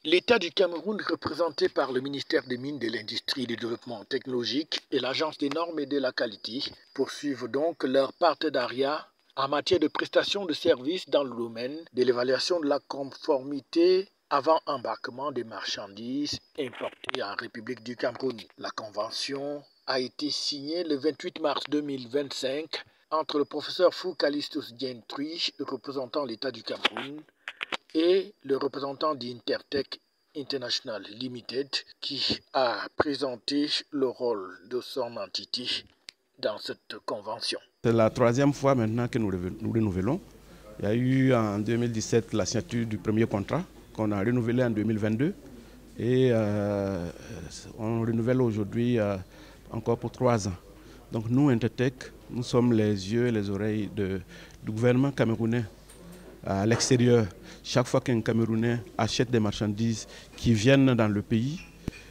L'État du Cameroun, représenté par le ministère des Mines, de l'Industrie et du Développement technologique et l'Agence des normes et de la qualité, poursuivent donc leur partenariat en matière de prestation de services dans le domaine de l'évaluation de la conformité avant embarquement des marchandises importées en République du Cameroun. La convention a été signée le 28 mars 2025 entre le professeur Fou Calistus Gentry, représentant l'État du Cameroun, et le représentant d'Intertech International Limited, qui a présenté le rôle de son entité dans cette convention. C'est la troisième fois maintenant que nous renouvelons. Il y a eu en 2017 la signature du premier contrat qu'on a renouvelé en 2022 et on renouvelle aujourd'hui encore pour 3 ans. Donc nous, Intertech, nous sommes les yeux et les oreilles du gouvernement camerounais à l'extérieur. Chaque fois qu'un Camerounais achète des marchandises qui viennent dans le pays,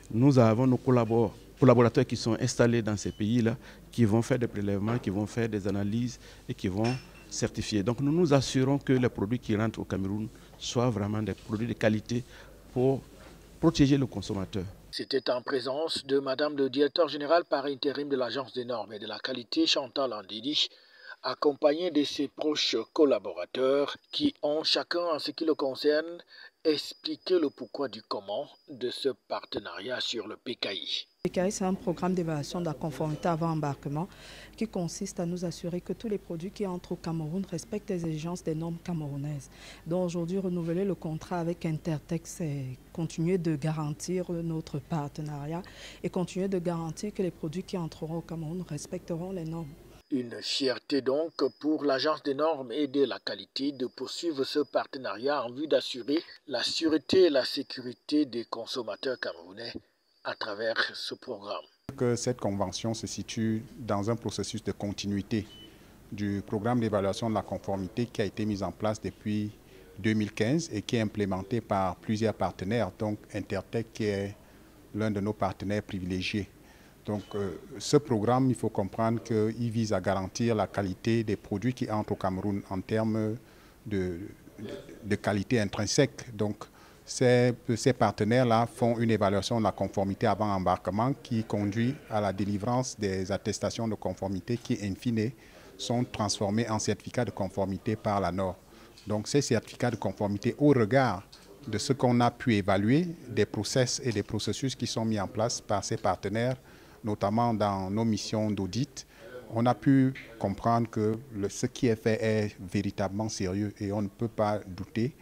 nous avons nos collaborateurs qui sont installés dans ces pays-là, qui vont faire des prélèvements, qui vont faire des analyses et qui vont certifier. Donc nous nous assurons que les produits qui rentrent au Cameroun soient vraiment des produits de qualité pour protéger le consommateur. C'était en présence de Madame le directeur général par intérim de l'Agence des normes et de la qualité, Chantal Andidi, accompagné de ses proches collaborateurs qui ont chacun, en ce qui le concerne, expliqué le pourquoi du comment de ce partenariat sur le PKI. Le PKI, c'est un programme d'évaluation de la conformité avant embarquement qui consiste à nous assurer que tous les produits qui entrent au Cameroun respectent les exigences des normes camerounaises. Donc aujourd'hui, renouveler le contrat avec Intertech, c'est continuer de garantir notre partenariat et continuer de garantir que les produits qui entreront au Cameroun respecteront les normes. Une fierté donc pour l'Agence des normes et de la qualité de poursuivre ce partenariat en vue d'assurer la sûreté et la sécurité des consommateurs camerounais à travers ce programme. Cette convention se situe dans un processus de continuité du programme d'évaluation de la conformité qui a été mis en place depuis 2015 et qui est implémenté par plusieurs partenaires, donc Intertech qui est l'un de nos partenaires privilégiés. Donc ce programme, il faut comprendre qu'il vise à garantir la qualité des produits qui entrent au Cameroun en termes de qualité intrinsèque. Donc ces partenaires-là font une évaluation de la conformité avant embarquement qui conduit à la délivrance des attestations de conformité qui, in fine, sont transformées en certificats de conformité par la NOR. Donc ces certificats de conformité au regard de ce qu'on a pu évaluer, des process et des processus qui sont mis en place par ces partenaires, notamment dans nos missions d'audit, on a pu comprendre que ce qui est fait est véritablement sérieux et on ne peut pas douter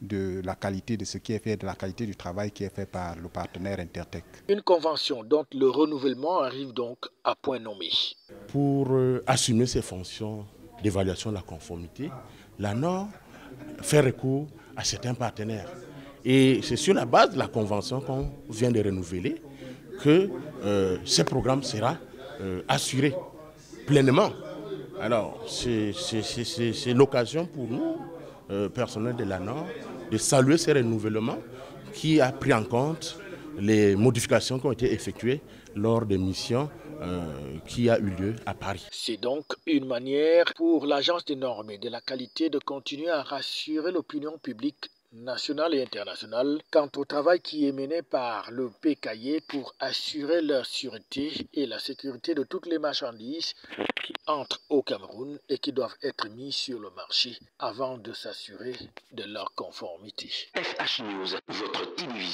de la qualité de ce qui est fait, de la qualité du travail qui est fait par le partenaire Intertech. Une convention dont le renouvellement arrive donc à point nommé. Pour assumer ses fonctions d'évaluation de la conformité, la NOR fait recours à certains partenaires. Et c'est sur la base de la convention qu'on vient de renouveler que ce programme sera assuré pleinement. Alors, c'est l'occasion pour nous, personnel de la NOR, de saluer ce renouvellement qui a pris en compte les modifications qui ont été effectuées lors des missions qui a eu lieu à Paris. C'est donc une manière pour l'Agence des normes et de la qualité de continuer à rassurer l'opinion publique nationale et internationale quant au travail qui est mené par le PKI pour assurer leur sûreté et la sécurité de toutes les marchandises qui entrent au Cameroun et qui doivent être mises sur le marché avant de s'assurer de leur conformité. FH News, votre télévision.